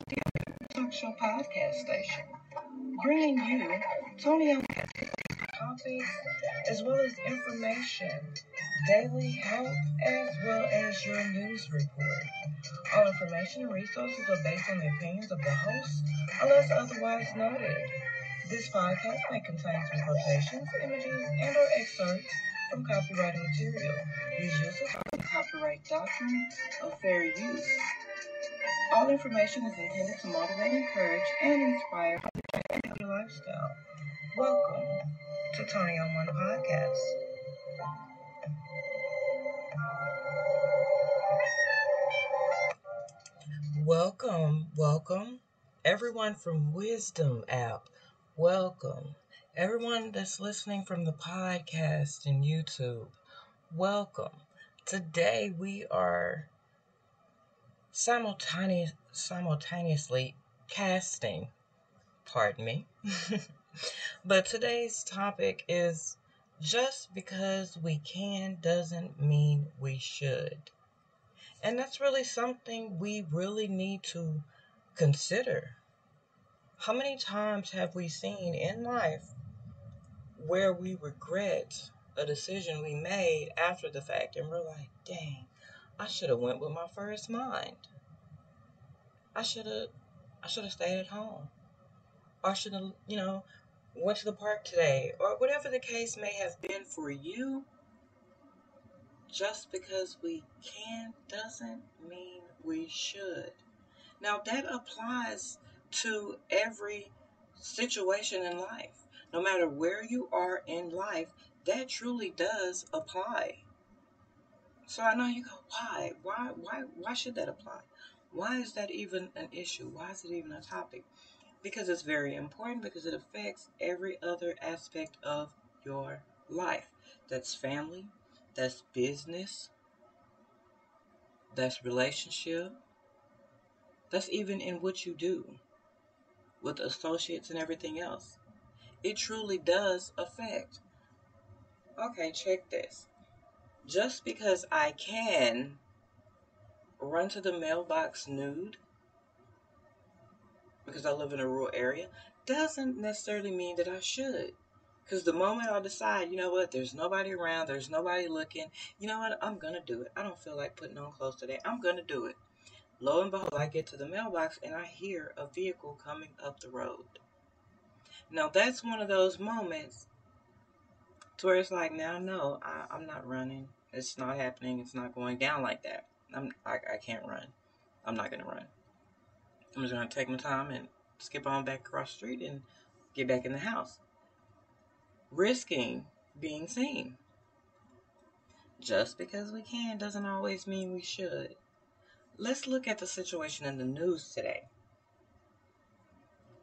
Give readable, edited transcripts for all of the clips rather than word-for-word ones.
Talk Show podcast station, bringing you Tony on topics as well as information, daily health, as well as your news report. All information and resources are based on the opinions of the host, unless otherwise noted. This podcast may contain some quotations, images, and/or excerpts from copyrighted material. These uses are the copyright doctrine of fair use. All information is intended to motivate, encourage, and inspire your lifestyle. Welcome to Tony on One podcast. Welcome, everyone from Wisdom app. Welcome, everyone that's listening from the podcast and YouTube. Welcome. Today we are simultaneously casting. Pardon me. But today's topic is just because we can doesn't mean we should. And that's really something we really need to consider. How many times have we seen in life where we regret a decision we made after the fact and we're like, dang, I should have went with my first mind. I should have stayed at home. Or I should have, went to the park today. Or whatever the case may have been for you. Just because we can doesn't mean we should. Now that applies to every situation in life. No matter where you are in life, that truly does apply. So I know you go, why? Why should that apply? Why is that even an issue? Why is it even a topic? Because it's very important, because it affects every other aspect of your life. That's family, that's business, that's relationship, that's even in what you do with associates and everything else. It truly does affect. Okay, check this. Just because I can run to the mailbox nude, because I live in a rural area, doesn't necessarily mean that I should. Because the moment I decide, you know what, there's nobody around, there's nobody looking, you know what, I'm going to do it. I don't feel like putting on clothes today. I'm going to do it. Lo and behold, I get to the mailbox and I hear a vehicle coming up the road. Now, that's one of those moments to where it's like, now, no, I'm not running. It's not happening. It's not going down like that. I can't run. I'm not going to run. I'm just going to take my time and skip on back across the street and get back in the house. Risking being seen. Just because we can doesn't always mean we should. Let's look at the situation in the news today.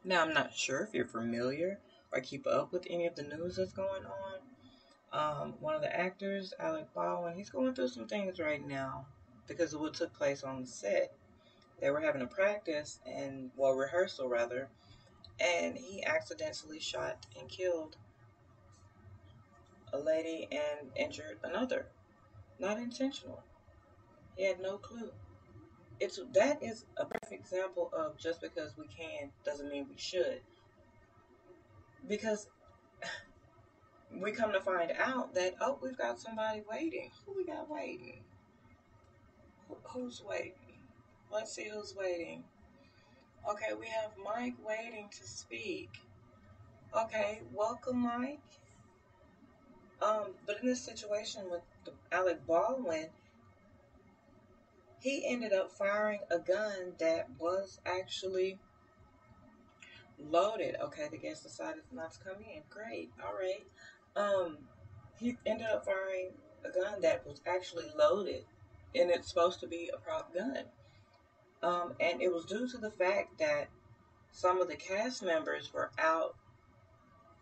Now, I'm not sure if you're familiar or keep up with any of the news that's going on. One of the actors, Alec Baldwin, he's going through some things right now because of what took place on the set. They were having a rehearsal, and he accidentally shot and killed a lady and injured another. Not intentional. He had no clue. That is a perfect example of just because we can doesn't mean we should. Because we come to find out that, we've got somebody waiting. Who we got waiting? Who's waiting? Let's see who's waiting. Okay, we have Mike waiting to speak. Okay, welcome, Mike. But in this situation with Alec Baldwin, he ended up firing a gun that was actually loaded. Okay, the guest decided not to come in. Great, all right. He ended up firing a gun that was actually loaded, and it's supposed to be a prop gun. And it was due to the fact that some of the cast members were out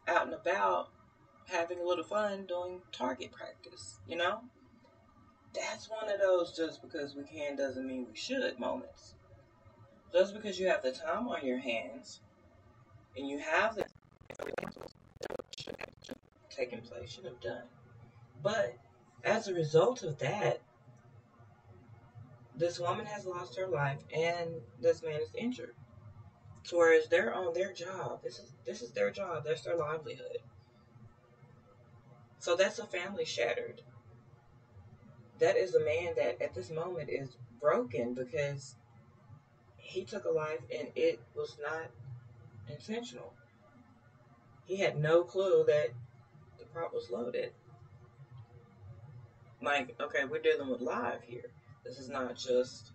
and about having a little fun doing target practice, That's one of those just because we can doesn't mean we should moments. Just because you have the time on your hands and you have the taking place should have done. But as a result of that, this woman has lost her life and this man is injured. So whereas they're on their job, this is their job, that's their livelihood. So that's a family shattered. That is a man that at this moment is broken because he took a life and it was not intentional. He had no clue that the prop was loaded. Like, okay, we're dealing with live here. This is not just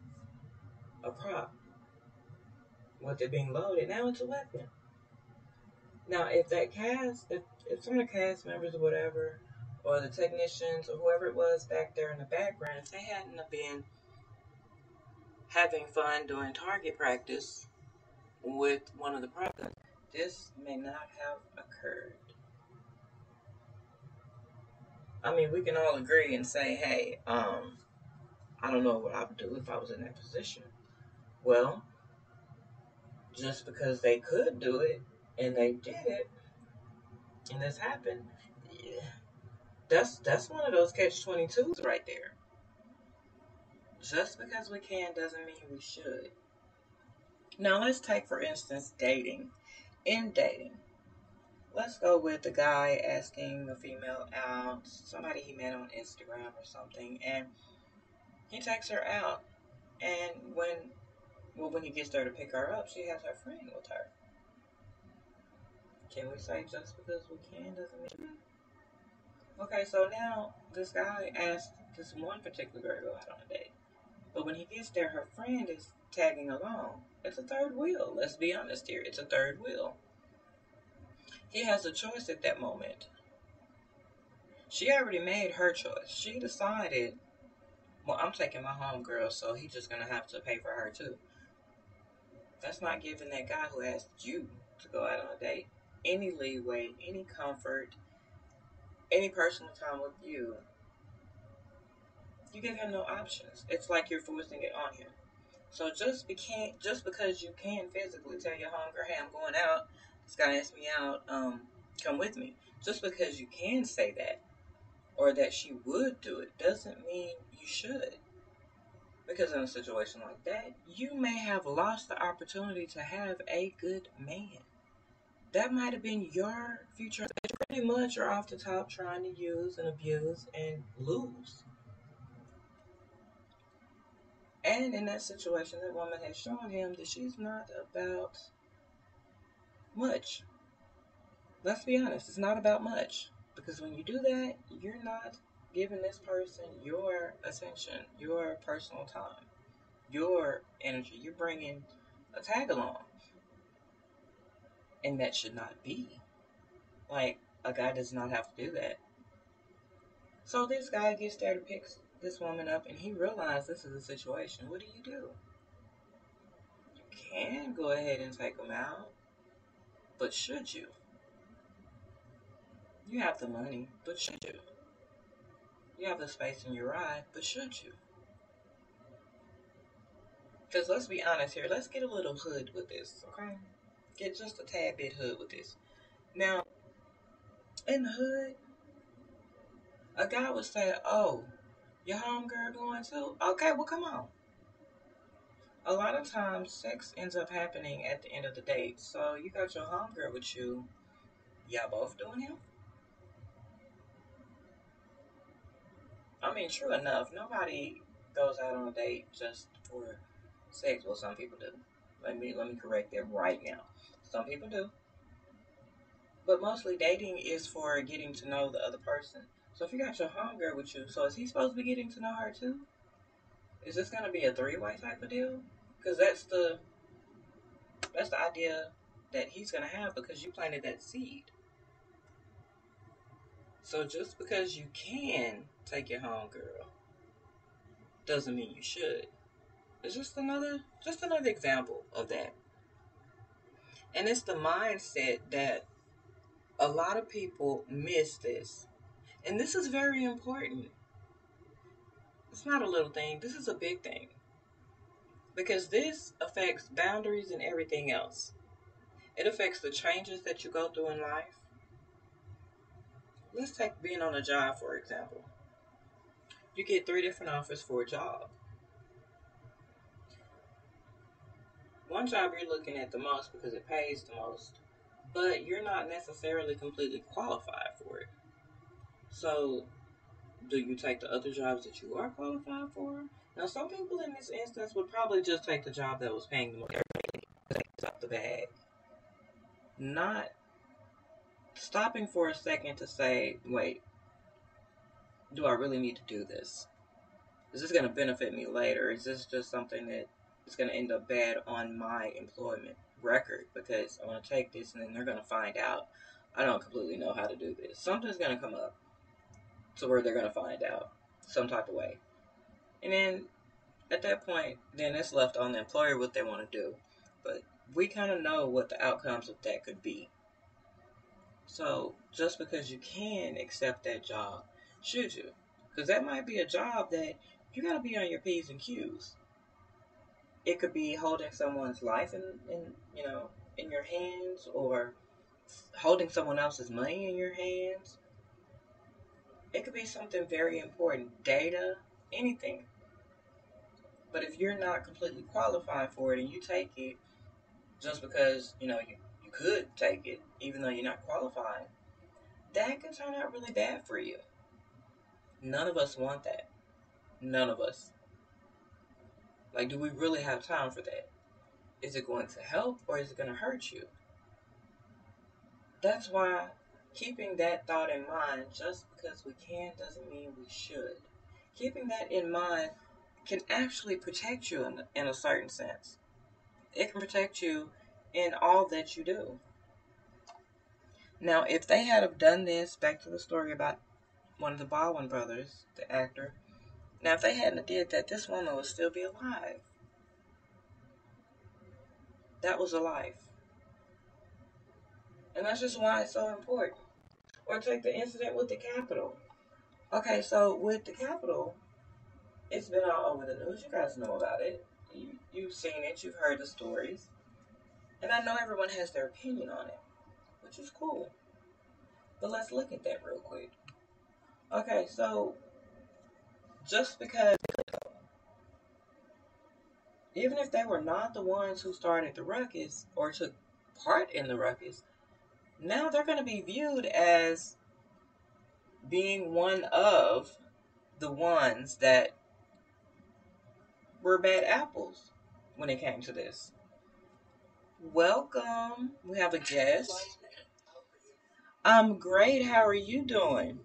a prop. With it being loaded, now it's a weapon. Now, if that cast, if some of the cast members or whatever, or the technicians or whoever it was back there in the background, if they hadn't have been having fun doing target practice with one of the props, this may not have occurred. I mean, we can all agree and say, hey, I don't know what I would do if I was in that position. Well, just because they could do it and they did it and this happened, yeah, that's one of those catch-22s right there. Just because we can doesn't mean we should. Now let's take for instance dating. In dating, let's go with the guy asking a female out, somebody he met on Instagram or something, and he takes her out, and when he gets there to pick her up, she has her friend with her. Can we say just because we can doesn't mean? Okay, so now this guy asked this one particular girl to go out on a date. But when he gets there, her friend is tagging along. It's a third wheel. Let's be honest here. It's a third wheel. He has a choice at that moment. She already made her choice. She decided, well, I'm taking my homegirl, so he's just going to have to pay for her too. That's not giving that guy who asked you to go out on a date any leeway, any comfort, any personal time with you. You give him no options. It's like you're forcing it on him. So just because you can physically tell your homegirl, hey, I'm going out, this guy asked me out, come with me. Just because you can say that or that she would do it doesn't mean you should. Because in a situation like that, you may have lost the opportunity to have a good man. That might have been your future. Pretty much you're off the top trying to use and abuse and lose. And in that situation, that woman has shown him that she's not about much. Let's be honest, it's not about much. Because when you do that, you're not giving this person your attention, your personal time, your energy. You're bringing a tag along. And that should not be. Like, a guy does not have to do that. So this guy gets there to pick this woman up, and he realizes this is a situation. What do? You can go ahead and take him out, but should you? You have the money, but should you? You have the space in your ride, but should you? Because let's be honest here, let's get a little hood with this, okay? Get just a tad bit hood with this. Now, in the hood, a guy would say, oh, your homegirl going too? Okay, well, come on. A lot of times, sex ends up happening at the end of the date. So you got your homegirl with you. Y'all both doing him? I mean, true enough, nobody goes out on a date just for sex. Well, some people do. Let me correct that right now. Some people do. But mostly dating is for getting to know the other person. So if you got your homegirl with you, so is he supposed to be getting to know her too? Is this gonna be a three-way type of deal? Because that's the idea that he's gonna have because you planted that seed. So just because you can take your homegirl doesn't mean you should. It's just another example of that. And it's the mindset that a lot of people miss this. And this is very important. It's not a little thing. This is a big thing. Because this affects boundaries and everything else. It affects the changes that you go through in life. Let's take being on a job, for example. You get 3 different offers for a job. one job you're looking at the most because it pays the most, but you're not necessarily completely qualified for it. So, do you take the other jobs that you are qualified for? Now, some people in this instance would probably just take the job that was paying the most. Everybody takes up the bag. Not stopping for a second to say, wait, do I really need to do this? Is this going to benefit me later? Is this just something that is going to end up bad on my employment record? Because I'm going to take this and then they're going to find out I don't completely know how to do this. Something's going to come up to where they're going to find out some type of way. And then at that point, then it's left on the employer what they want to do. But we kind of know what the outcomes of that could be. So just because you can accept that job, should you? Because that might be a job that you got to be on your P's and Q's. It could be holding someone's life in your hands, or holding someone else's money in your hands. It could be something very important, data, anything. But if you're not completely qualified for it and you take it just because, you could take it even though you're not qualified, that could turn out really bad for you. None of us want that. None of us. Like, do we really have time for that? Is it going to help or is it going to hurt you? That's why keeping that thought in mind, just because we can doesn't mean we should. Keeping that in mind can actually protect you in a certain sense. It can protect you in all that you do. Now, if they had have done this, back to the story about one of the Baldwin brothers, the actor. Now, if they hadn't did that, this woman would still be alive. That was a life. And that's just why it's so important. Or take the incident with the Capitol. Okay, so with the Capitol, it's been all over the news. You guys know about it. You've seen it. You've heard the stories. And I know everyone has their opinion on it, which is cool. But let's look at that real quick. Okay, so just because, even if they were not the ones who started the ruckus or took part in the ruckus, now they're going to be viewed as being one of the ones that were bad apples when it came to this. Welcome. We have a guest. I'm great. How are you doing?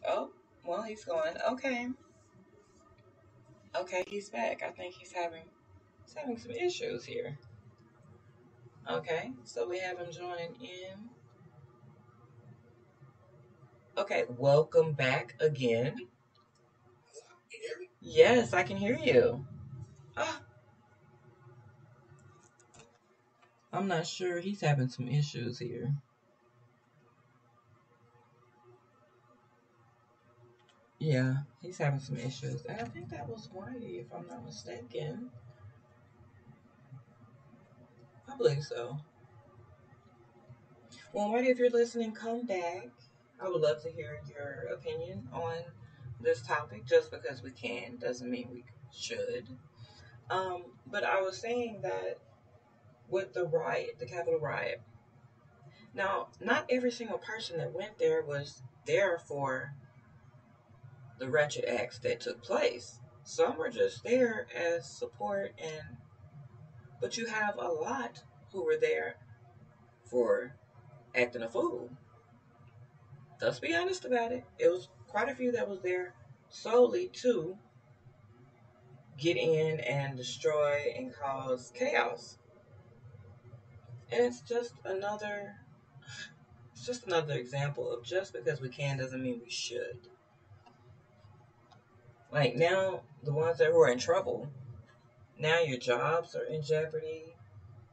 Oh, well, he's going. Okay. Okay, he's back. I think he's having some issues here. Okay, so we have him join in. Okay, welcome back again. Yes, I can hear you. Ah, I'm not sure. He's having some issues here. Yeah, he's having some issues. And I think that was Whitey, if I'm not mistaken. I believe so. Well, Whitey, if you're listening, come back. I would love to hear your opinion on this topic. Just because we can doesn't mean we should. But I was saying that with the riot, the Capitol riot. Now, not every single person that went there was there for the wretched acts that took place. Some were just there as support, but you have a lot who were there for acting a fool. Let's be honest about it. It was quite a few that was there solely to get in and destroy and cause chaos. And it's just another example of just because we can doesn't mean we should. Like now, the ones that were in trouble, now your jobs are in jeopardy,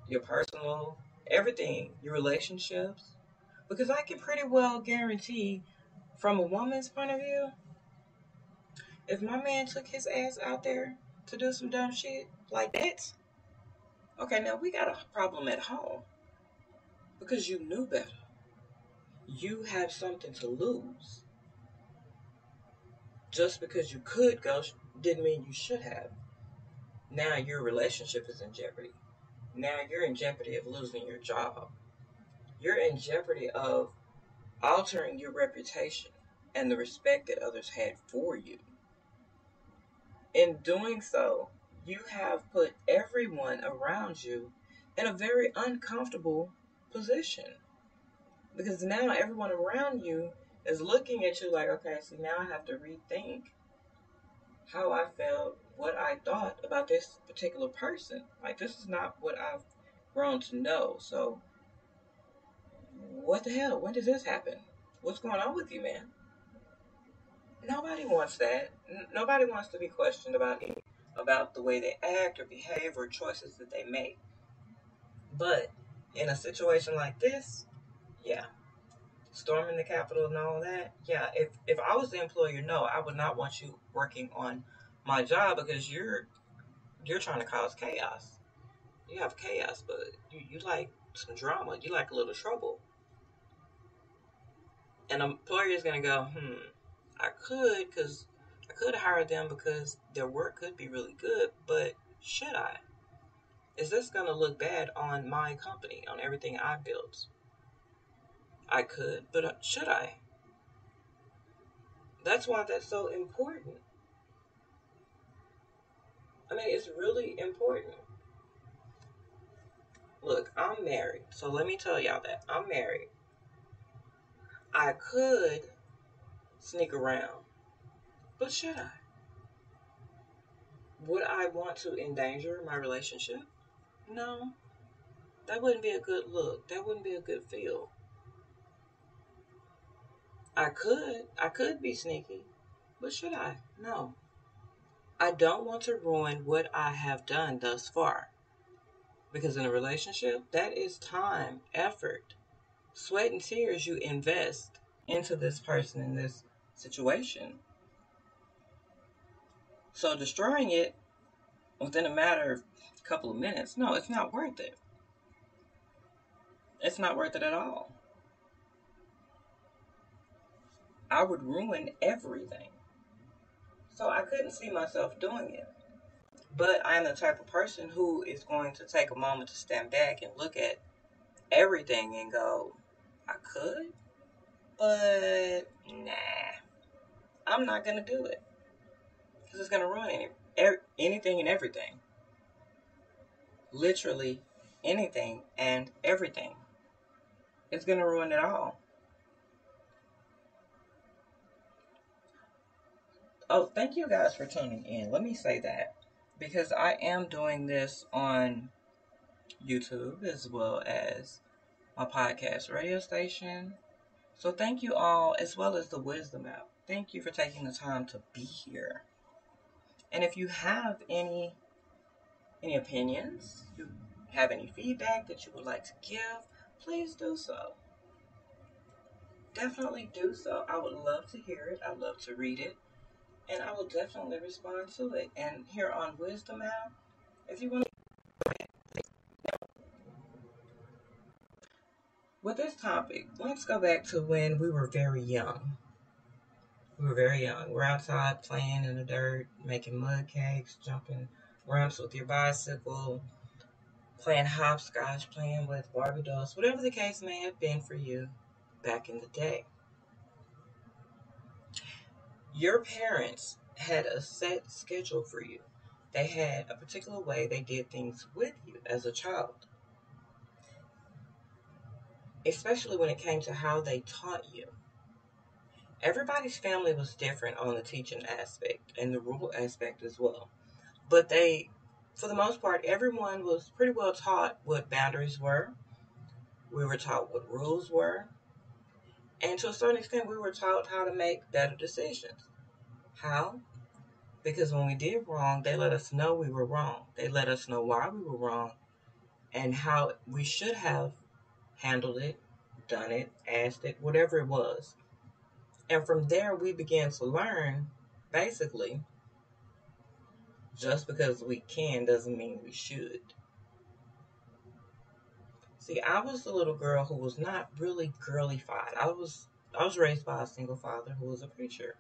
your personal, everything, your relationships. Because I can pretty well guarantee, from a woman's point of view, if my man took his ass out there to do some dumb shit like that, okay, now we got a problem at home. Because you knew better. You have something to lose. Just because you could go didn't mean you should have. Now your relationship is in jeopardy. Now you're in jeopardy of losing your job. You're in jeopardy of altering your reputation and the respect that others had for you. In doing so, you have put everyone around you in a very uncomfortable position. Because now everyone around you is looking at you like, okay, so now I have to rethink how I felt, what I thought about this particular person. Like, this is not what I've grown to know. So, what the hell? When did this happen? What's going on with you, man? Nobody wants that. Nobody wants to be questioned about the way they act or behave or choices that they make. But in a situation like this, yeah, storming the Capitol and all that, yeah, if I was the employer, no, I would not want you working on my job because you're trying to cause chaos. You have chaos, but you like some drama. You like a little trouble. And an employer is going to go, I could hire them because their work could be really good, but should I? Is this going to look bad on my company, on everything I built? I could, but should I? That's why that's so important. I mean, it's really important. Look, I'm married, so let me tell y'all that. I'm married. I could sneak around, but should I? Would I want to endanger my relationship? No, that wouldn't be a good look. That wouldn't be a good feel. I could be sneaky, but should I? No. I don't want to ruin what I have done thus far. Because in a relationship, that is time, effort, sweat, and tears you invest into this person in this situation. So destroying it within a matter of a couple of minutes, no, it's not worth it. It's not worth it at all. I would ruin everything. So I couldn't see myself doing it. But I'm the type of person who is going to take a moment to stand back and look at everything and go, I could, but nah, I'm not going to do it. Because it's going to ruin anything and everything. Literally anything and everything. It's going to ruin it all. Oh, thank you guys for tuning in. Let me say that. Because I am doing this on YouTube as well as my podcast radio station. So thank you all, as well as the Wisdom app. Thank you for taking the time to be here. And if you have any opinions, you have any feedback that you would like to give, please do so. Definitely do so. I would love to hear it. I would love to read it. And I will definitely respond to it. And here on Wisdom app, if you want to, with this topic, let's go back to when we were very young. We were very young. We're outside playing in the dirt, making mud cakes, jumping ramps with your bicycle, playing hopscotch, playing with Barbie dolls, whatever the case may have been for you back in the day. Your parents had a set schedule for you. They had a particular way they did things with you as a child. Especially when it came to how they taught you. Everybody's family was different on the teaching aspect and the rule aspect as well. But for the most part, everyone was pretty well taught what boundaries were. We were taught what rules were. And to a certain extent, we were taught how to make better decisions. How? Because when we did wrong, they let us know we were wrong. They let us know why we were wrong and how we should have handled it, done it, asked it, whatever it was. And from there, we began to learn, basically, just because we can doesn't mean we should. See, I was the little girl who was not really girly-fied. I was raised by a single father who was a preacher.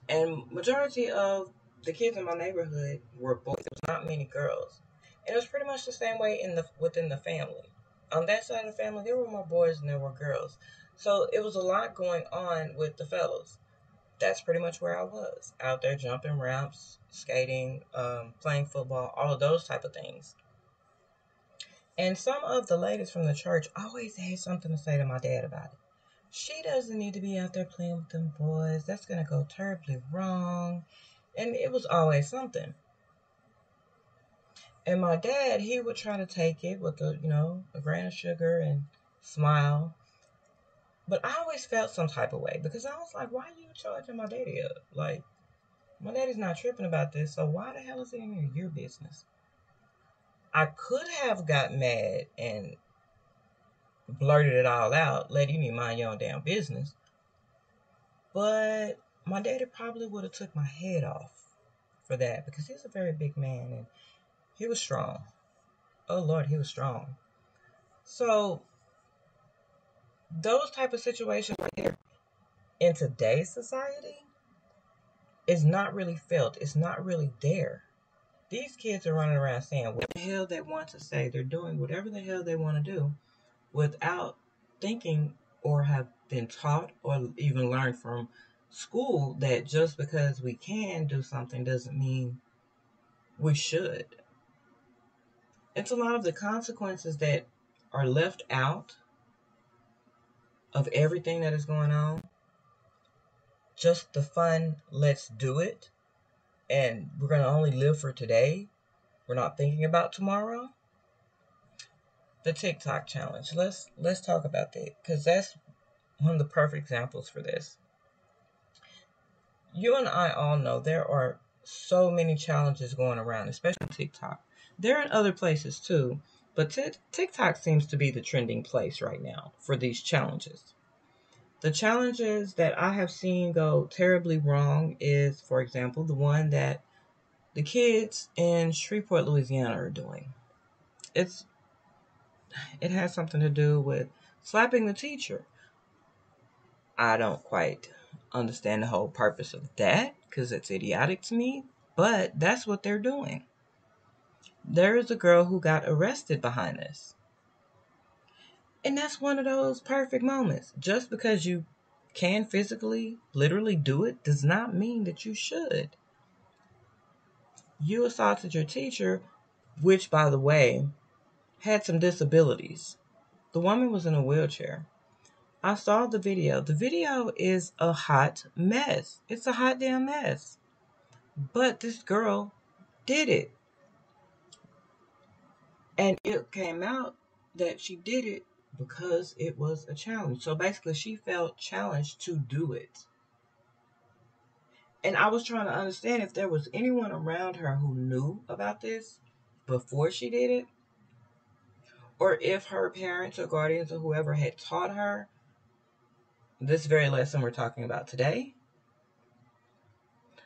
And majority of the kids in my neighborhood were boys. There was not many girls. And it was pretty much the same way within the family. On that side of the family, there were more boys than there were girls. So it was a lot going on with the fellows. That's pretty much where I was. Out there jumping ramps, skating, playing football, all of those type of things. And some of the ladies from the church always had something to say to my dad about it. She doesn't need to be out there playing with them boys. That's going to go terribly wrong. And it was always something. And my dad, he would try to take it with a grain of sugar and smile. But I always felt some type of way because I was like, why are you charging my daddy up? Like, my daddy's not tripping about this, so why the hell is it in your business? I could have got mad and blurted it all out, lady, you need to mind your own damn business. But my daddy probably would have took my head off for that because he's a very big man and he was strong. Oh Lord, he was strong. So those type of situations right here in today's society is not really felt. It's not really there. These kids are running around saying what the hell they want to say. They're doing whatever the hell they want to do without thinking or have been taught or even learned from school that just because we can do something doesn't mean we should. It's a lot of the consequences that are left out of everything that is going on. Just the fun, let's do it. And we're going to only live for today. We're not thinking about tomorrow. The TikTok challenge. Let's talk about that because that's one of the perfect examples for this. You and I all know there are so many challenges going around, especially TikTok. They're in other places too, but TikTok seems to be the trending place right now for these challenges. The challenges that I have seen go terribly wrong is, for example, the one that the kids in Shreveport, Louisiana are doing. It has something to do with slapping the teacher. I don't quite understand the whole purpose of that because it's idiotic to me, but that's what they're doing. There is a girl who got arrested behind this. And that's one of those perfect moments. Just because you can physically, literally do it does not mean that you should. You assaulted your teacher, which, by the way, had some disabilities. The woman was in a wheelchair. I saw the video. The video is a hot mess. It's a hot damn mess. But this girl did it. And it came out that she did it because it was a challenge. So basically, she felt challenged to do it. And I was trying to understand if there was anyone around her who knew about this before she did it, or if her parents or guardians or whoever had taught her this very lesson we're talking about today.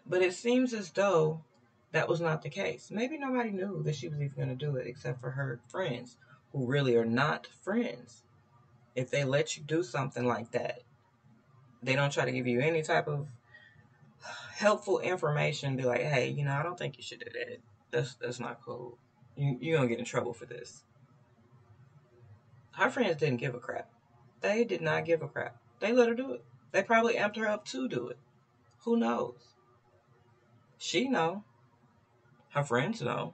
But it seems as though that was not the case. Maybe nobody knew that she was even going to do it except for her friends, who really are not friends. If they let you do something like that, they don't try to give you any type of helpful information. Be like, hey, I don't think you should do that. That's not cool. You're going to get in trouble for this. Her friends didn't give a crap. They did not give a crap. They let her do it. They probably amped her up to do it. Who knows? She know. Her friends know.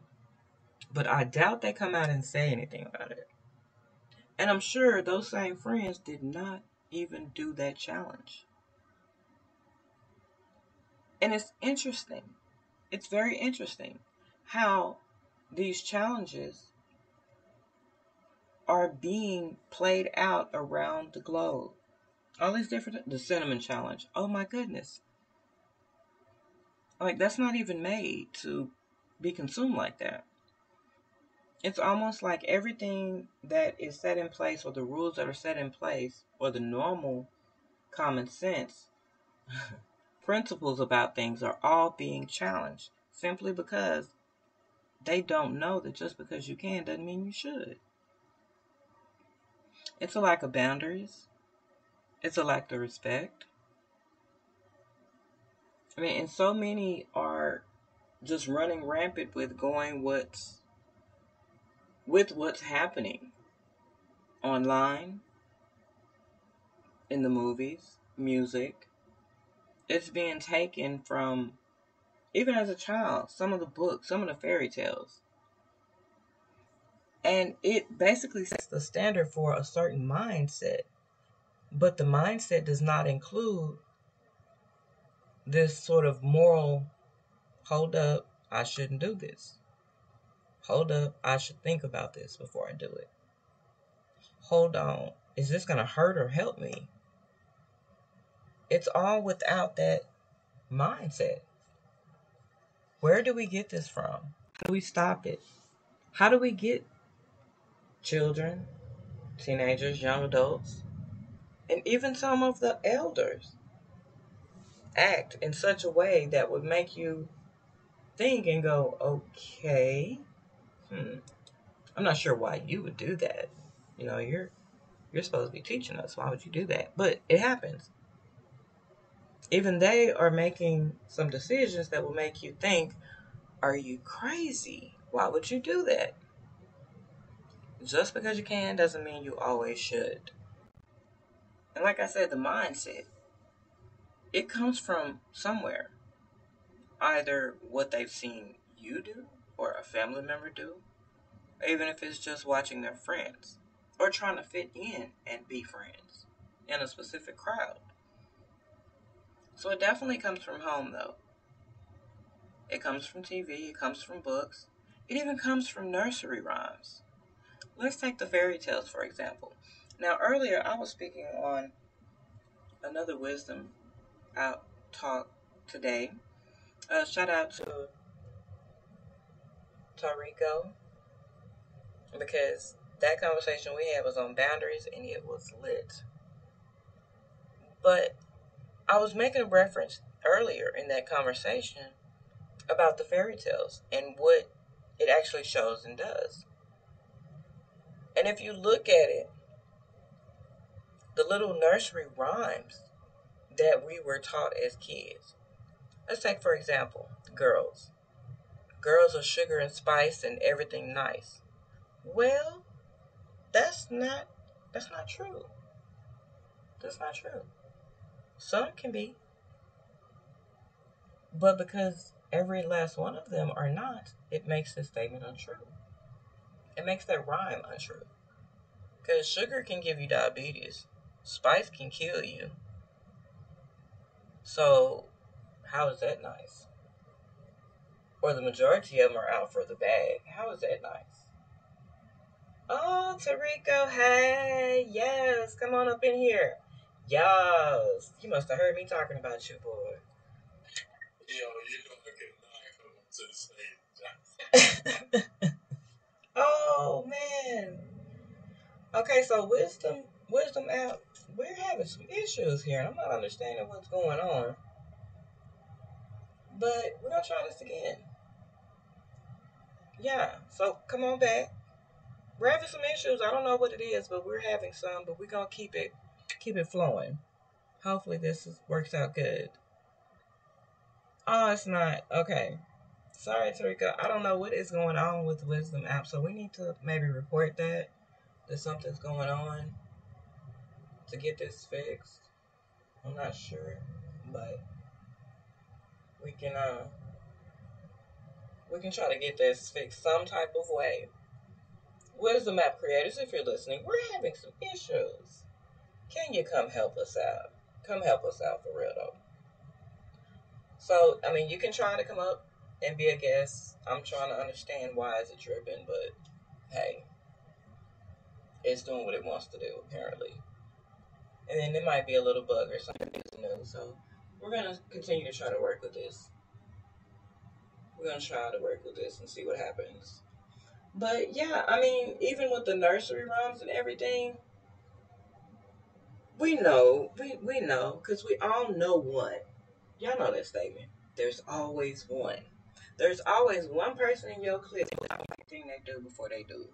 But I doubt they come out and say anything about it. And I'm sure those same friends did not even do that challenge. And it's interesting. It's very interesting how these challenges are being played out around the globe. All these different, the cinnamon challenge. Oh my goodness. Like, that's not even made to be consumed like that. It's almost like everything that is set in place, or the rules that are set in place, or the normal common sense principles about things are all being challenged simply because they don't know that just because you can doesn't mean you should. It's a lack of boundaries. It's a lack of respect. I mean, and so many are just running rampant with going what's with what's happening online, in the movies, music. It's being taken from, even as a child, some of the books, some of the fairy tales. And it basically sets the standard for a certain mindset. But the mindset does not include this sort of moral, hold up, I shouldn't do this. Hold up, I should think about this before I do it. Hold on, is this going to hurt or help me? It's all without that mindset. Where do we get this from? How do we stop it? How do we get children, teenagers, young adults, and even some of the elders act in such a way that would make you think and go, okay, I'm not sure why you would do that. You know, you're supposed to be teaching us. Why would you do that? But it happens. Even they are making some decisions that will make you think, are you crazy? Why would you do that? Just because you can doesn't mean you always should. And like I said, the mindset, it comes from somewhere. Either what they've seen you do or a family member do, or even if it's just watching their friends or trying to fit in and be friends in a specific crowd. So it definitely comes from home, though. It comes from TV, it comes from books, it even comes from nursery rhymes. Let's take the fairy tales, for example. Now, earlier I was speaking on another wisdom out talk today. Shout out to Tarico, because that conversation we had was on boundaries and it was lit. But I was making a reference earlier in that conversation about the fairy tales and what it actually shows and does. And if you look at it, the little nursery rhymes that we were taught as kids. Let's take, for example, girls. Girls are sugar and spice and everything nice. Well, that's not true. That's not true. Some can be, but because every last one of them are not, it makes this statement untrue. It makes that rhyme untrue. Because sugar can give you diabetes, spice can kill you. So, how is that nice? Or the majority of them are out for the bag. How is that nice? Oh, Tarico, hey, yes, come on up in here. Yes, you must have heard me talking about you, boy. Yo, you know I cannot come to the stage. Oh, man. Okay, so wisdom out. We're having some issues here, and I'm not understanding what's going on. But we're gonna try this again. Yeah, so come on back. We're having some issues. I don't know what it is, but we're having some. But we're gonna keep it flowing. Hopefully works out good. Oh, it's not. Okay. Sorry, Tarika. I don't know what is going on with the Wisdom app, so we need to maybe report that something's going on to get this fixed. I'm not sure, but we can uh we can try to get this fixed some type of way. Wisdom app creators, if you're listening, we're having some issues. Can you come help us out? Come help us out for real though. So, I mean, you can try to come up and be a guest. I'm trying to understand why is it tripping, but hey, it's doing what it wants to do, apparently. And then there might be a little bug or something new. So we're going to continue to try to work with this. We're going to try to work with this and see what happens. But yeah, I mean, even with the nursery rhymes and everything, we know, because we all know one. Y'all know that statement. There's always one. There's always one person in your clique who does everything they do before they do.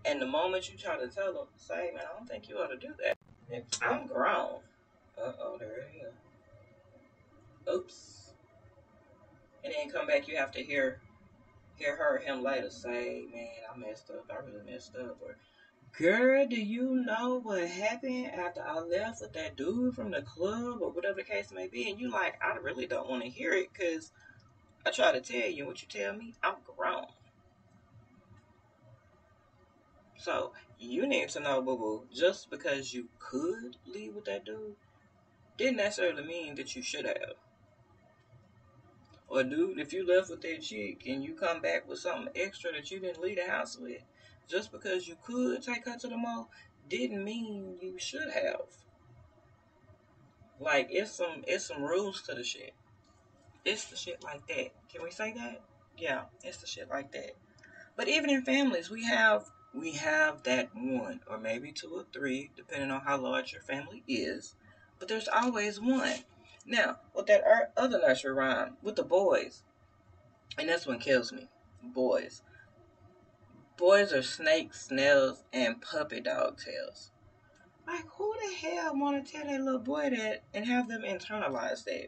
And the moment you try to tell them, say, man, I don't think you ought to do that. And I'm grown. Uh-oh, there it is. Oops. And then come back, you have to hear hear her or him later say, man, I messed up. I really messed up. Or, girl, do you know what happened after I left with that dude from the club or whatever the case may be? And you like, I really don't want to hear it because I try to tell you what you tell me. I'm grown. So you need to know, boo boo, just because you could leave with that dude didn't necessarily mean that you should have. Or dude, if you left with that chick and you come back with something extra that you didn't leave the house with, just because you could take her to the mall didn't mean you should have. Like it's some rules to the shit. It's the shit like that. Can we say that? Yeah, it's the shit like that. But even in families, we have that one or maybe two or three, depending on how large your family is. But there's always one. Now, with that other nursery rhyme with the boys, and that's what kills me. Boys. Boys are snakes, snails, and puppy dog tails. Like, who the hell want to tell that little boy that and have them internalize that?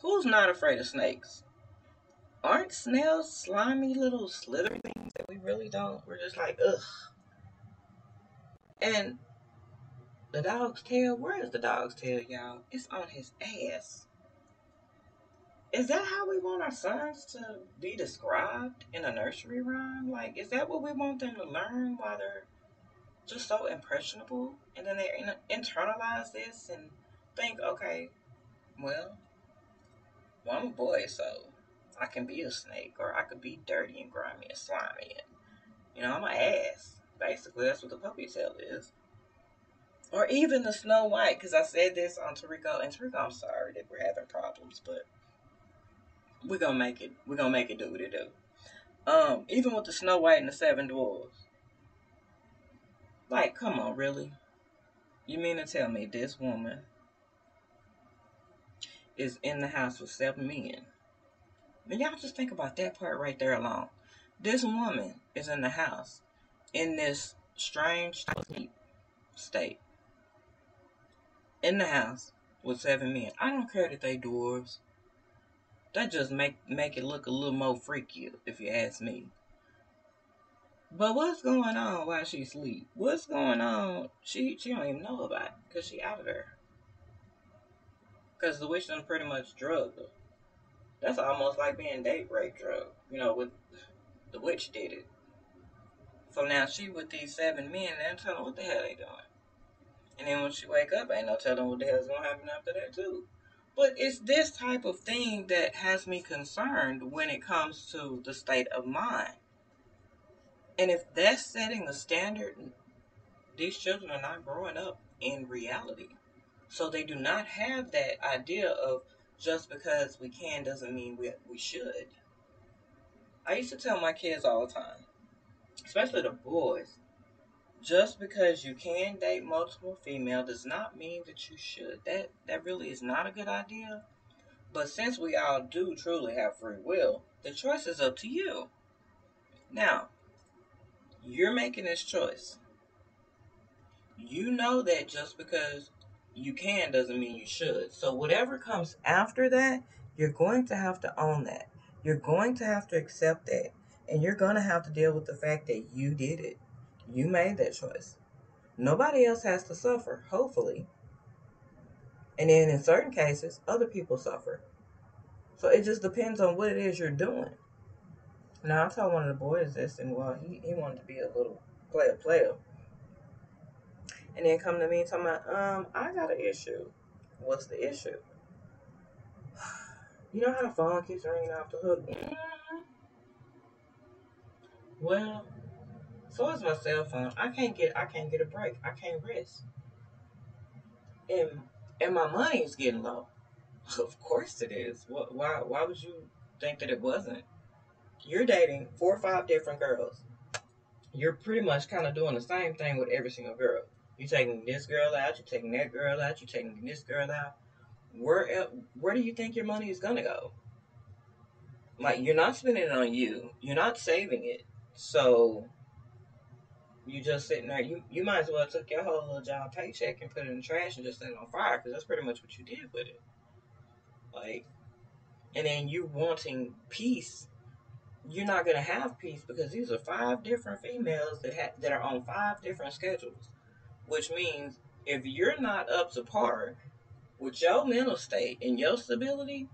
Who's not afraid of snakes? Aren't snails slimy little slithery things that we really don't? We're just like, ugh. And the dog's tail, where is the dog's tail, y'all? It's on his ass. Is that how we want our sons to be described in a nursery rhyme? Like, is that what we want them to learn while they're just so impressionable? And then they internalize this and think, okay, well, I'm a boy, so I can be a snake, or I could be dirty and grimy and slimy, and I'm an ass. Basically, that's what the puppy tail is. Or even the Snow White, because I said this on Tarico, and Tarico, I'm sorry that we're having problems, but we're gonna make it. We're gonna make it do what it do. Even with the Snow White and the Seven Dwarfs, like, come on, really? You mean to tell me this woman is in the house with 7 men? And y'all just think about that part right there alone. This woman is in the house in this strange sleep state. In the house with 7 men. I don't care that they dwarves. That just make it look a little more freaky, if you ask me. But what's going on while she sleep? What's going on? She don't even know about it because she out of there. Because the witch done pretty much drugged her. That's almost like being date rape drug. With the witch did it. So now she with these 7 men and tell her what the hell they doing. And then when she wake up, ain't no telling what the hell's gonna happen after that too. But it's this type of thing that has me concerned when it comes to the state of mind. And if that's setting the standard, these children are not growing up in reality. So they do not have that idea of just because we can doesn't mean we should. I used to tell my kids all the time, especially the boys, just because you can date multiple females does not mean that you should. That really is not a good idea. But since we all do truly have free will, the choice is up to you. Now, you're making this choice. You know that just because you can doesn't mean you should. So whatever comes after that, you're going to have to own that. You're going to have to accept that. And you're going to have to deal with the fact that you did it. You made that choice. Nobody else has to suffer, hopefully. And then in certain cases, other people suffer. So it just depends on what it is you're doing. Now, I told one of the boys this, and well, he wanted to be a little player. And then come to me talking about, I got an issue. What's the issue? You know how the phone keeps ringing off the hook? Well, so is my cell phone. I can't get a break. I can't rest. And my money is getting low. Of course it is. Why would you think that it wasn't? You're dating 4 or 5 different girls. You're pretty much kind of doing the same thing with every single girl. You're taking this girl out, you're taking that girl out, you're taking this girl out. Where do you think your money is gonna go? Like, you're not spending it on you. You're not saving it. So you just sitting there. You might as well took your whole little job paycheck and put it in the trash and just set it on fire, because that's pretty much what you did with it. Like, and then you wanting peace you're not going to have peace because these are 5 different females that are on 5 different schedules. Which means if you're not up to par with your mental state and your stability,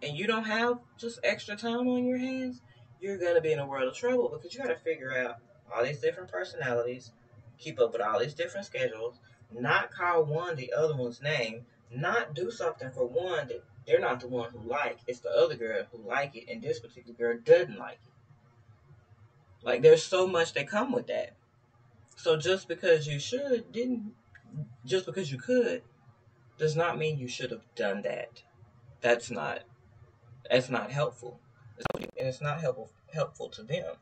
and you don't have just extra time on your hands, you're gonna be in a world of trouble because you gotta figure out all these different personalities, keep up with all these different schedules, not call one the other one's name, not do something for one that they're not the one who like, it's the other girl who like it, and this particular girl doesn't like it. Like there's so much that come with that. So just because you just because you could, does not mean you should have done that. That's not That's not helpful. And it's not helpful to them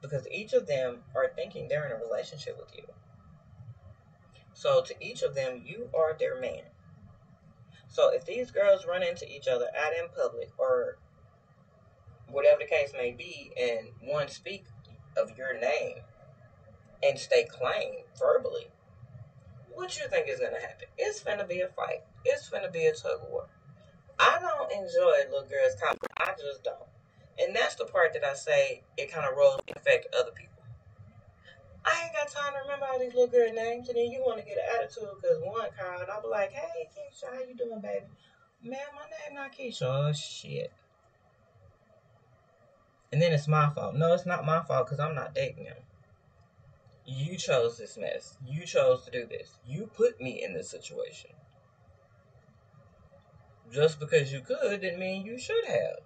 because each of them are thinking they're in a relationship with you. So to each of them, you are their man. So if these girls run into each other out in public or whatever the case may be, and one speak of your name and stay claim verbally, what you think is gonna happen? It's gonna be a fight. It's gonna be a tug of war. I don't enjoy little girls talking. I just don't. And that's the part that I say it kind of rolls and affect other people. I ain't got time to remember all these little girl names, and then you want to get an attitude because one called. I'll be like, hey, Keisha, how you doing, baby? Man, my name not Keisha. Oh, shit. And then it's my fault. No, it's not my fault because I'm not dating him. You chose this mess. You chose to do this. You put me in this situation. Just because you could didn't mean you should have.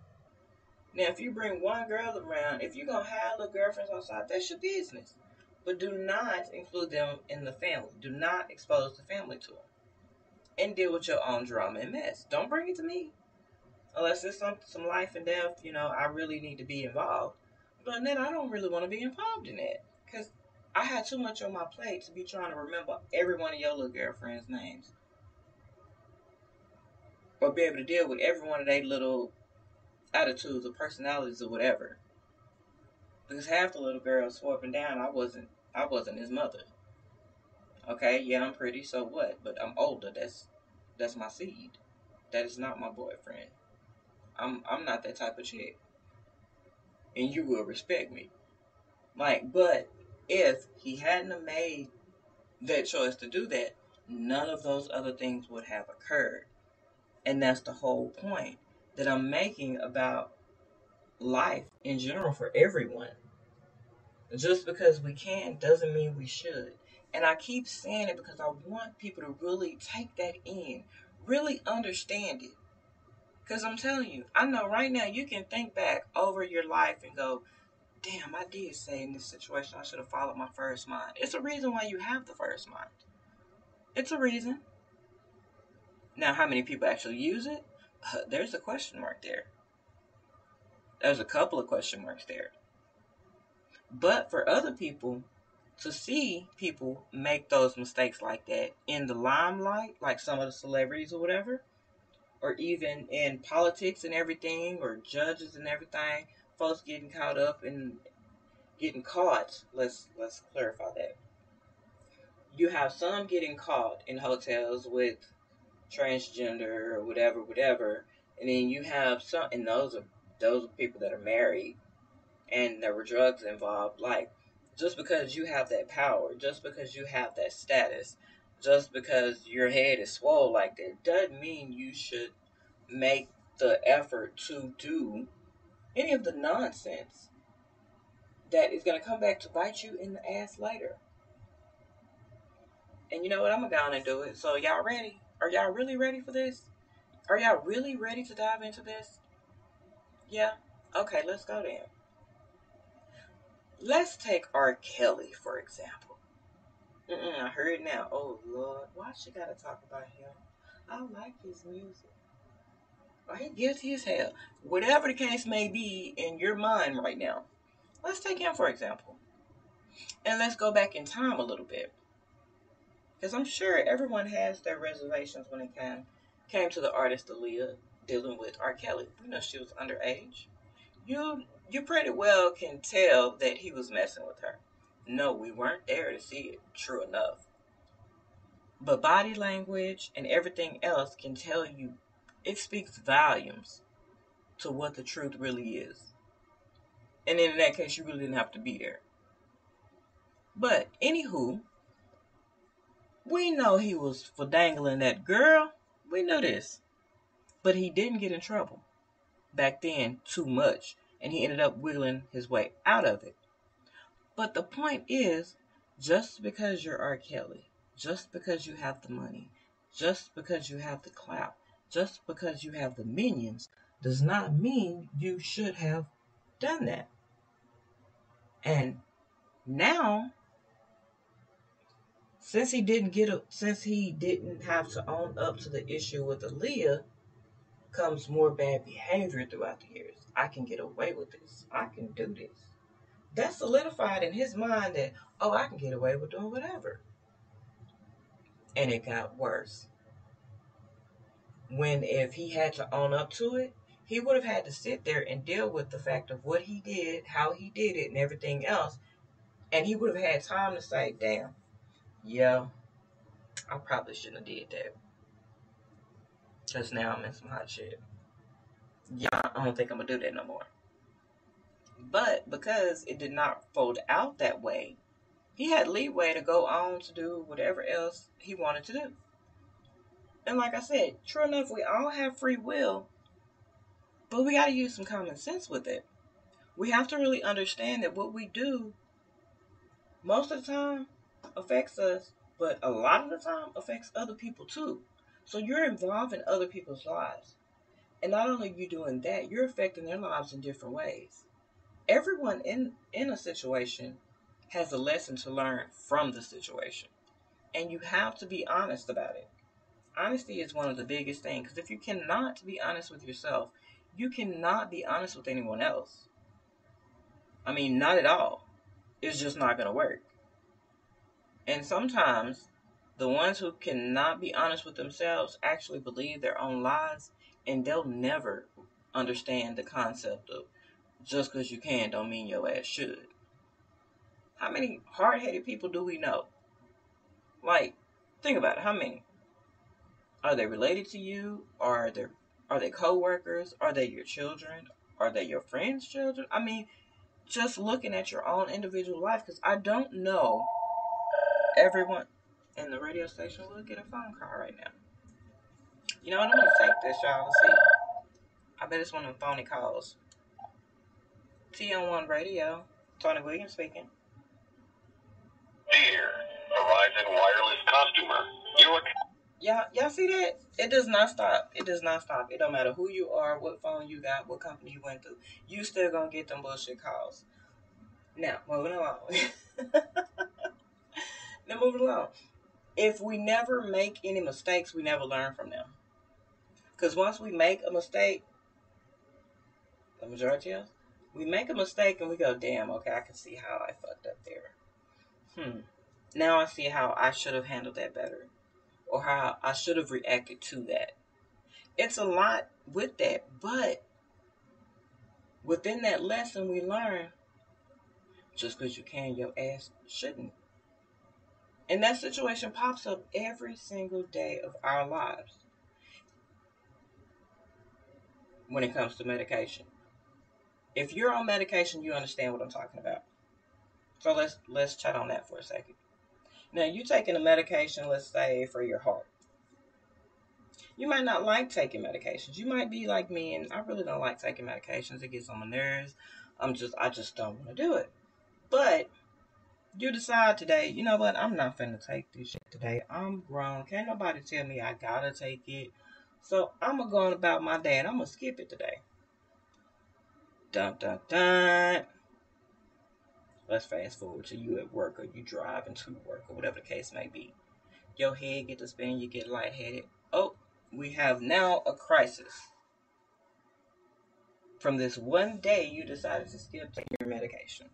Now, if you bring one girl around, if you're going to have little girlfriends on side, that's your business. But do not include them in the family. Do not expose the family to them. And deal with your own drama and mess. Don't bring it to me. Unless it's some life and death, I really need to be involved. But then I don't really want to be involved in that. Because I had too much on my plate to be trying to remember every one of your little girlfriends' names. Or be able to deal with every one of their little attitudes or personalities or whatever. Because half the little girls swore up and down I wasn't his mother. Okay, yeah, I'm pretty, so what? But I'm older. That's my seed. That is not my boyfriend. I'm not that type of chick. And you will respect me. But if he hadn't have made that choice to do that, none of those other things would have occurred. And that's the whole point that I'm making about life in general for everyone. Just because we can doesn't mean we should. And I keep saying it because I want people to really take that in, really understand it. Because I'm telling you, I know right now you can think back over your life and go, damn, I did say in this situation I should have followed my first mind. It's a reason why you have the first mind. It's a reason. Now, how many people actually use it? There's a question mark there. There's a couple of question marks there. But for other people, to see people make those mistakes like that in the limelight, like some of the celebrities or whatever, or even in politics and everything, or judges and everything, folks getting caught up and getting caught. Let's clarify that. You have some getting caught in hotels with transgender or whatever, and then you have some, and those are people that are married, and there were drugs involved. Like, just because you have that power, just because you have that status, just because your head is swole like that, doesn't mean you should make the effort to do any of the nonsense that is going to come back to bite you in the ass later. And you know what? I'm going to go on and do it. So y'all ready? Are y'all really ready for this? Are y'all really ready to dive into this? Yeah? Okay, let's go then. Let's take R. Kelly, for example. I heard now. Oh, Lord. Why she got to talk about him? I like his music. Well, he guilty as hell. Whatever the case may be in your mind right now, let's take him, for example. And let's go back in time a little bit. Because I'm sure everyone has their reservations when it came to the artist Aaliyah dealing with R. Kelly. We know she was underage. You pretty well can tell that he was messing with her. No, we weren't there to see it, true enough. But body language and everything else can tell you, it speaks volumes to what the truth really is. And in that case, you really didn't have to be there. But, anywho, we know he was for dangling that girl. We know this. But he didn't get in trouble back then too much. And he ended up wiggling his way out of it. But the point is, just because you're R. Kelly, just because you have the money, just because you have the clout, just because you have the minions, does not mean you should have done that. And now, since he didn't have to own up to the issue with Aaliyah, comes more bad behavior throughout the years. I can get away with this. I can do this. That solidified in his mind that, oh, I can get away with doing whatever. And it got worse. When if he had to own up to it, he would have had to sit there and deal with the fact of what he did, how he did it, and everything else. And he would have had time to say, damn, yeah, I probably shouldn't have did that. Because now I'm in some hot shit. Yeah, I don't think I'm going to do that no more. But because it did not fold out that way, he had leeway to go on to do whatever else he wanted to do. And like I said, true enough, we all have free will, but we got to use some common sense with it. We have to really understand that what we do most of the time affects us, but a lot of the time affects other people too. So you're involved in other people's lives. And not only are you doing that, you're affecting their lives in different ways. Everyone in a situation has a lesson to learn from the situation. And you have to be honest about it. Honesty is one of the biggest things. Because if you cannot be honest with yourself, you cannot be honest with anyone else. I mean, not at all. It's just not going to work. And sometimes the ones who cannot be honest with themselves actually believe their own lies, and they'll never understand the concept of just because you can don't mean your ass should. How many hard-headed people do we know? Like, think about it. How many? Are they related to you? Are they co-workers? Are they your children? Are they your friends' children? I mean, just looking at your own individual life, because I don't know everyone in the radio station will get a phone call right now. You know what? I'm going to take this, y'all. Let's see. I bet it's one of them phony calls. T-on-1 Radio. Tony Williams speaking. Dear Verizon Wireless customer, Y'all see that? It does not stop. It does not stop. It don't matter who you are, what phone you got, what company you went through. You still gonna get them bullshit calls. Now, moving along. Now, moving along. If we never make any mistakes, we never learn from them. Because once we make a mistake, the majority of us, we make a mistake and we go, damn, okay, I can see how I fucked up there. Now I see how I should have handled that better. Or how I should have reacted to that. It's a lot with that, but within that lesson we learn, just because you can, your ass shouldn't. And that situation pops up every single day of our lives when it comes to medication. If you're on medication, you understand what I'm talking about. So let's chat on that for a second. Now, you taking a medication, let's say, for your heart. You might not like taking medications. You might be like me, and I really don't like taking medications. It gets on my nerves. I just don't want to do it. But you decide today, you know what? I'm not finna take this shit today. I'm grown. Can't nobody tell me I gotta take it. So I'm gonna go on about my day, and I'm gonna skip it today. Dun dun dun. Let's fast forward to you at work, or you driving to work, or whatever the case may be. Your head get to spinning, you get lightheaded. Oh, we have now a crisis. From this one day, you decided to skip taking your medication.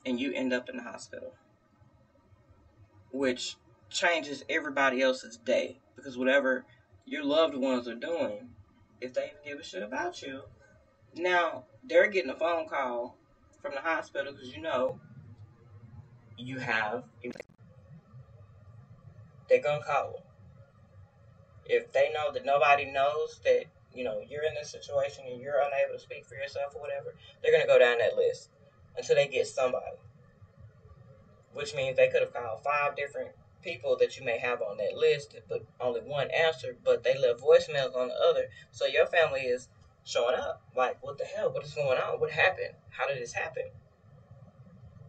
And you end up in the hospital. Which changes everybody else's day. Because whatever your loved ones are doing, if they even give a shit about you, now they're getting a phone call from the hospital because you know you have. They're going to call them. If they know that nobody knows that you're in this situation and you're unable to speak for yourself or whatever, they're going to go down that list until they get somebody, which means they could have called 5 different people that you may have on that list, but only one answered, but they left voicemails on the other. So your family is showing up like, what the hell? What is going on? What happened? How did this happen?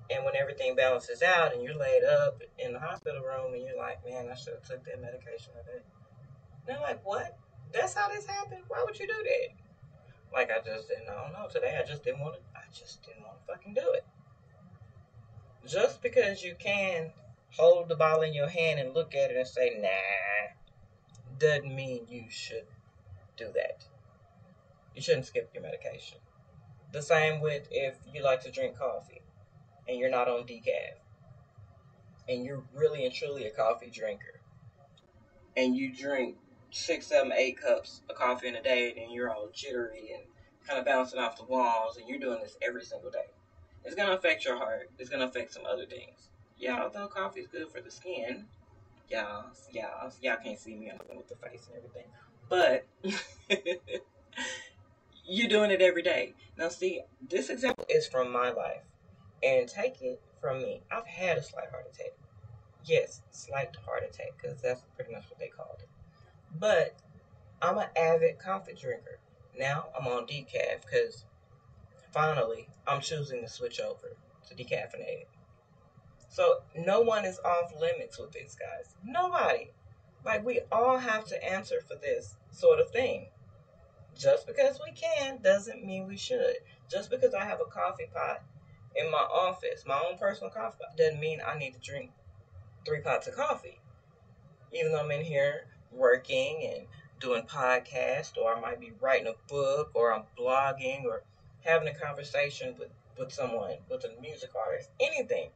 And when everything balances out and you're laid up in the hospital room and you're like, man, I should have took that medication today. And they're like, what? That's how this happened? Why would you do that? Like, I don't know. Today I just didn't want to fucking do it. Just because you can hold the ball in your hand and look at it and say, nah, doesn't mean you should do that. You shouldn't skip your medication. The same with if you like to drink coffee and you're not on decaf and you're really and truly a coffee drinker and you drink 6, 7, 8 cups of coffee in a day and you're all jittery and kind of bouncing off the walls and you're doing this every single day. It's going to affect your heart. It's going to affect some other things. Yeah, although coffee is good for the skin. Y'all can't see me. I'm doing with the face and everything. But you're doing it every day. Now, see, this example is from my life. And take it from me. I've had a slight heart attack. Yes, slight heart attack, because that's pretty much what they called it. But I'm an avid coffee drinker. Now I'm on decaf because finally I'm choosing to switch over to decaffeinated. So no one is off limits with this, guys. Nobody. Like, we all have to answer for this sort of thing. Just because we can doesn't mean we should. Just because I have a coffee pot in my office, my own personal coffee pot, doesn't mean I need to drink 3 pots of coffee. Even though I'm in here working and doing podcasts, or I might be writing a book, or I'm blogging, or having a conversation with someone, with a music artist, anything.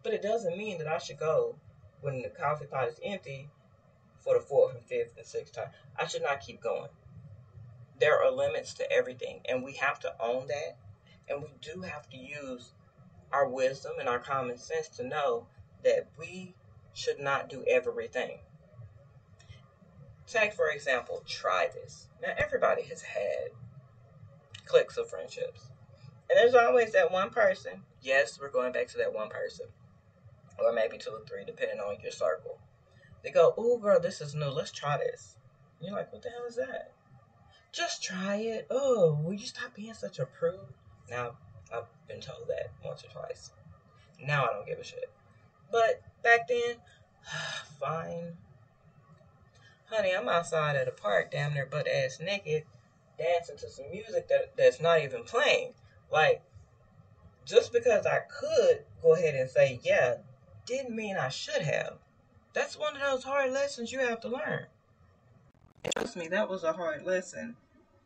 But it doesn't mean that I should go when the coffee pot is empty for the 4th and 5th and 6th time. I should not keep going. There are limits to everything, and we have to own that. And we do have to use our wisdom and our common sense to know that we should not do everything. Take, for example, try this. Now, everybody has had cliques of friendships. And there's always that one person. Yes, we're going back to that one person. Or maybe 2 or 3, depending on your circle. They go, ooh, girl, this is new. Let's try this. And you're like, what the hell is that? Just try it. Oh, will you stop being such a prude? Now, I've been told that once or twice. Now I don't give a shit. But back then, fine. Honey, I'm outside at a park, damn near butt ass naked, dancing to some music that's not even playing. Like, just because I could go ahead and say yeah, didn't mean I should have. That's one of those hard lessons you have to learn. And trust me, that was a hard lesson.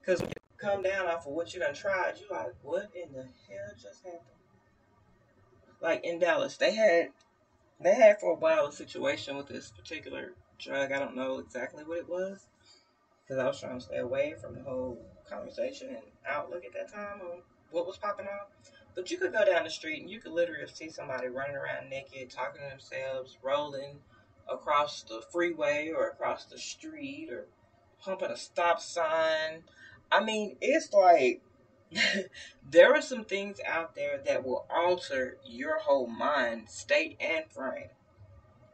Because when you come down off of what you done tried, you're like, what in the hell just happened? Like in Dallas, they had for a while a situation with this particular drug. I don't know exactly what it was, because I was trying to stay away from the whole conversation and outlook at that time on what was popping off. But you could go down the street and you could literally see somebody running around naked, talking to themselves, rolling across the freeway or across the street or pumping a stop sign. I mean, it's like there are some things out there that will alter your whole mind, state, and frame.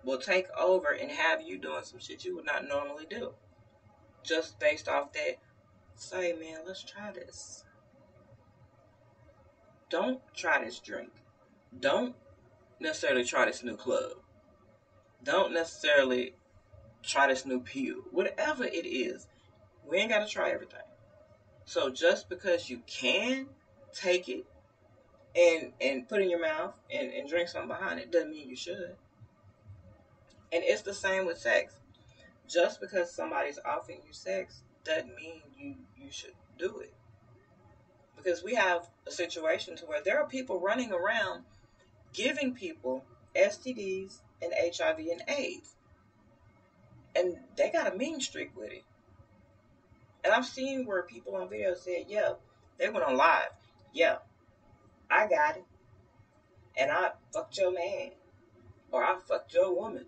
Will take over and have you doing some shit you would not normally do. Just based off that, say, man, let's try this. Don't try this drink. Don't necessarily try this new club. Don't necessarily try this new pill. Whatever it is, we ain't got to try everything. So just because you can take it and put it in your mouth and drink something behind it doesn't mean you should. And it's the same with sex. Just because somebody's offering you sex doesn't mean you should do it. Because we have a situation to where there are people running around giving people STDs and HIV and AIDS. And they got a mean streak with it. And I've seen where people on video said, yeah, they went on live. Yeah, I got it. And I fucked your man. Or I fucked your woman.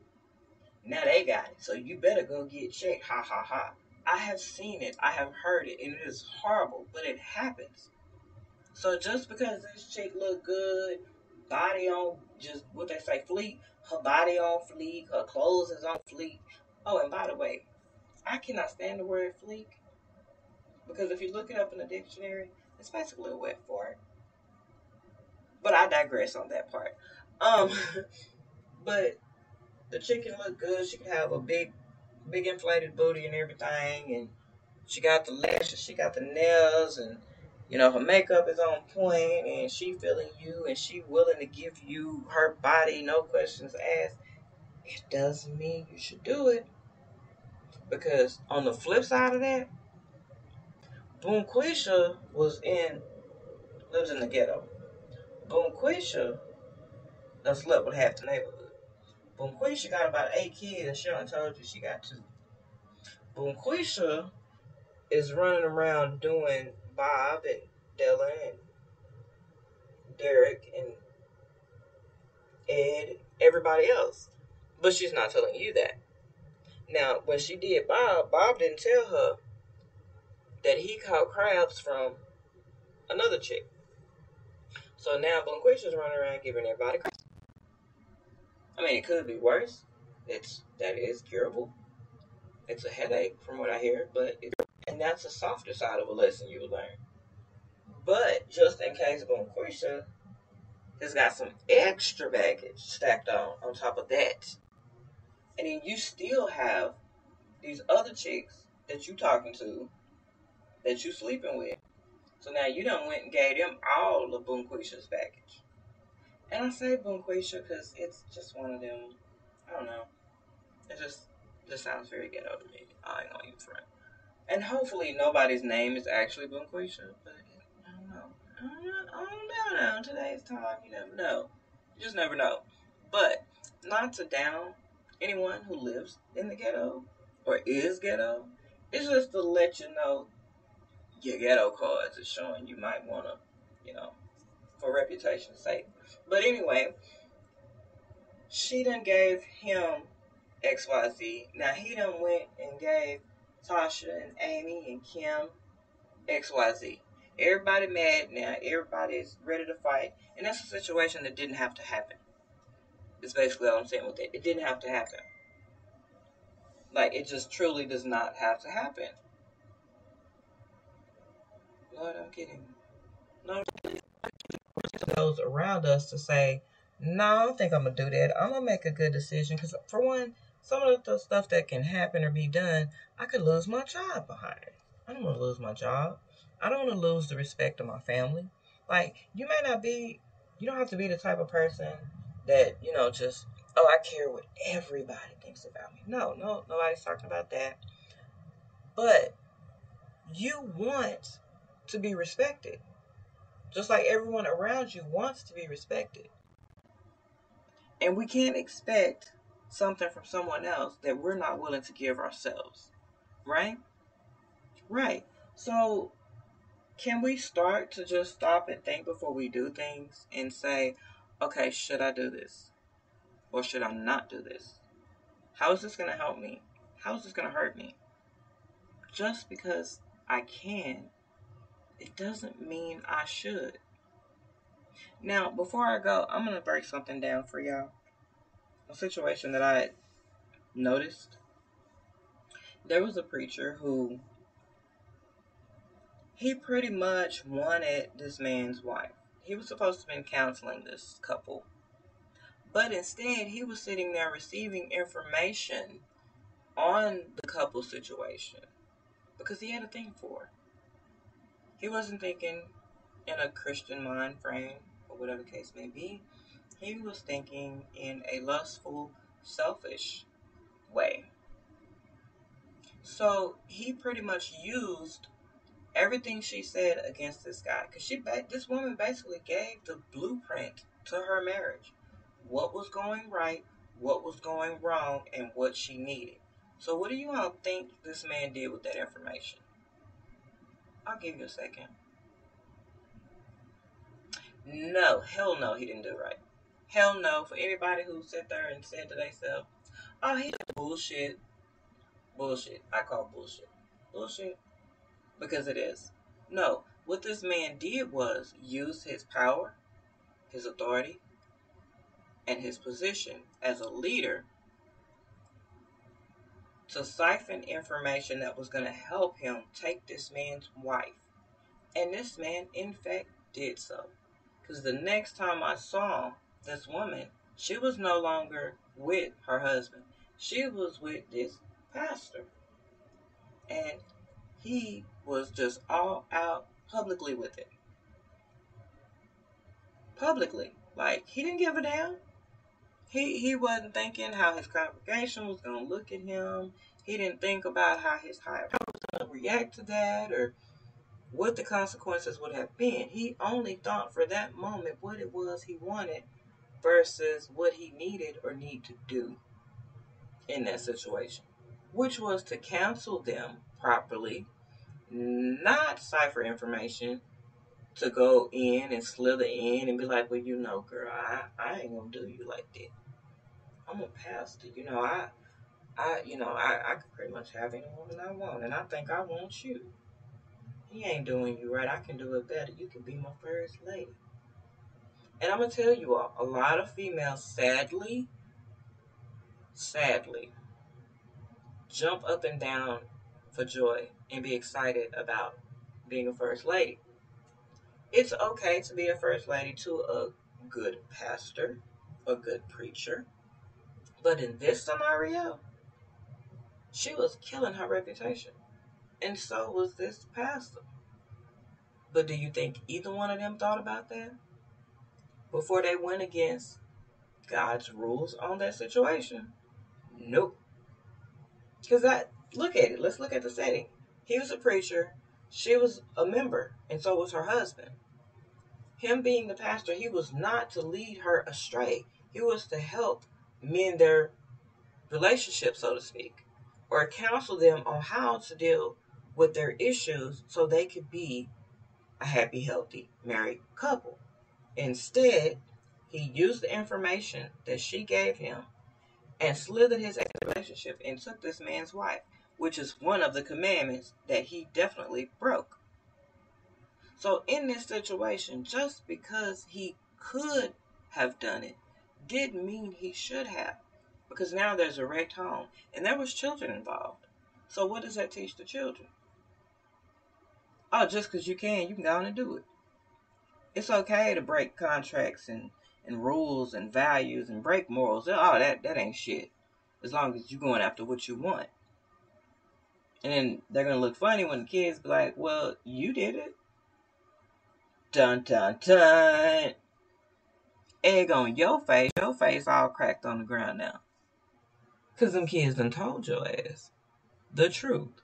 Now they got it. So you better go get checked. Ha ha ha. I have seen it. I have heard it. And it is horrible. But it happens. So just because this chick look good, body on, just what they say, fleek, her body on fleek, her clothes is on fleek. Oh, and by the way, I cannot stand the word fleek because if you look it up in the dictionary, it's basically a wet fart. But I digress on that part. Um, but the chick can look good. She can have a big inflated booty and everything, and she got the lashes, she got the nails, and her makeup is on point, and she feeling you, and she willing to give you her body, no questions asked. It doesn't mean you should do it, because on the flip side of that, Boomquisha lives in the ghetto. Boomquisha done slept with half the neighborhood. Boomquisha got about 8 kids, and she only told you she got 2. Boomquisha is running around doing Bob and Dylan and Derek and Ed, everybody else. But she's not telling you that. Now, when she did Bob didn't tell her that he caught crabs from another chick. So now Blanquisha's running around giving everybody crabs. I mean, it could be worse. That is curable. It's a headache from what I hear, and that's a softer side of a lesson you will learn. But just in case Blanquisha has got some extra baggage stacked on top of that, and then you still have these other chicks that you talking to, that you sleeping with. So now you done went and gave them all of Boomquisha's baggage. And I say Boomquisha because it's just one of them. I don't know. It just sounds very ghetto to me. I ain't gonna even front. And hopefully nobody's name is actually Boomquisha, but I don't know. I don't know now. In today's time, you never know. You just never know. But not to down anyone who lives in the ghetto or is ghetto. It's just to let you know your ghetto cards is showing you might want to, for reputation's sake. But anyway, she done gave him XYZ. Now he done went and gave Tasha and Amy and Kim XYZ. Everybody mad now. Everybody's ready to fight. And that's a situation that didn't have to happen. That's basically all I'm saying with it. It didn't have to happen. Like, it just truly does not have to happen. Lord, I'm kidding. No, those around us to say, no, I don't think I'm going to do that. I'm going to make a good decision. Because, for one, some of the stuff that can happen or be done, I could lose my job behind it. I don't want to lose my job. I don't want to lose the respect of my family. Like, you don't have to be the type of person that, just, I care what everybody thinks about me. No, nobody's talking about that. But you want to be respected. Just like everyone around you wants to be respected. And we can't expect something from someone else that we're not willing to give ourselves. Right? Right. So, can we start to just stop and think before we do things and say, okay, should I do this? Or should I not do this? How is this going to help me? How is this going to hurt me? Just because I can, it doesn't mean I should. Now, before I go, I'm going to break something down for y'all. A situation that I noticed. There was a preacher who, he pretty much wanted this man's wife. He was supposed to have been counseling this couple. But instead, he was sitting there receiving information on the couple situation because he had a thing for her. He wasn't thinking in a Christian mind frame or whatever the case may be. He was thinking in a lustful, selfish way. So he pretty much used everything she said against this guy, because this woman basically gave the blueprint to her marriage. What was going right, what was going wrong, and what she needed. So what do you all think this man did with that information? I'll give you a second. No, hell no, he didn't do it right. Hell no, for anybody who sat there and said to themselves, oh, he did bullshit. Bullshit. I call bullshit. Bullshit. Because it is. No, what this man did was use his power, his authority, and his position as a leader to siphon information that was going to help him take this man's wife. And this man, in fact, did so. Because the next time I saw this woman, she was no longer with her husband. She was with this pastor. And he was just all out publicly with it. Publicly. Like, he didn't give a damn. He wasn't thinking how his congregation was going to look at him. He didn't think about how his higher power was going to react to that or what the consequences would have been. He only thought for that moment what it was he wanted versus what he needed or need to do in that situation, which was to counsel them properly, not cipher information, to go in and slither in and be like, well, girl, I ain't gonna do you like that. I'm a pastor, I could pretty much have any woman I want, and I think I want you. He ain't doing you right. I can do it better. You can be my first lady. And I'm gonna tell you all, a lot of females, sadly, jump up and down for joy and be excited about being a first lady. It's okay to be a first lady to a good pastor, a good preacher. But in this scenario, she was killing her reputation. And so was this pastor. But do you think either one of them thought about that before they went against God's rules on that situation? Nope. Because look at it. Let's look at the setting. He was a preacher. She was a member. And so was her husband. Him being the pastor, he was not to lead her astray. He was to help mend their relationship, so to speak, or counsel them on how to deal with their issues so they could be a happy, healthy married couple. Instead, he used the information that she gave him and slithered his relationship and took this man's wife, which is one of the commandments that he definitely broke. So in this situation, just because he could have done it didn't mean he should have, because now there's a wrecked home and there was children involved. So what does that teach the children? Oh, just because you can go on and do it. It's okay to break contracts and rules and values and break morals. Oh, that ain't shit. As long as you're going after what you want. And then they're going to look funny when the kids be like, well, you did it. Dun, dun, dun. Egg on your face all cracked on the ground now. Because them kids done told your ass the truth.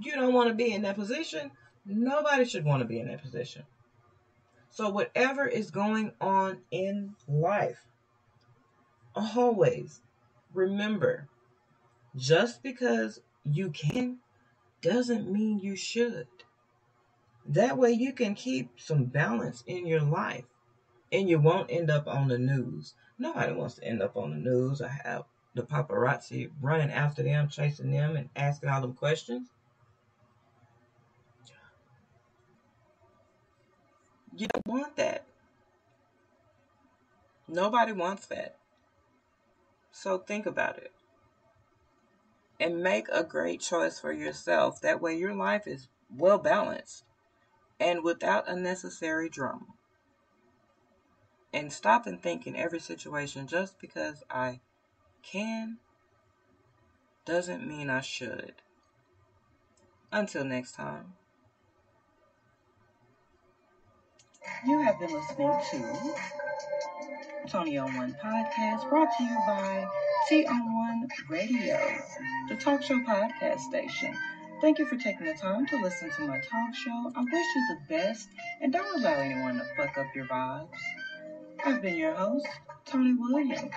You don't want to be in that position. Nobody should want to be in that position. So whatever is going on in life, always remember, just because you can doesn't mean you should. That way you can keep some balance in your life and you won't end up on the news. Nobody wants to end up on the news or have the paparazzi running after them, chasing them, and asking all them questions. You don't want that. Nobody wants that. So think about it. And make a great choice for yourself. That way your life is well balanced and without unnecessary drama. And stop and think in every situation, just because I can doesn't mean I should. Until next time. You have been listening to Tony on One Podcast, brought to you by T on One Radio, the talk show podcast station. Thank you for taking the time to listen to my talk show. I wish you the best, and don't allow anyone to fuck up your vibes. I've been your host, Tony Williams.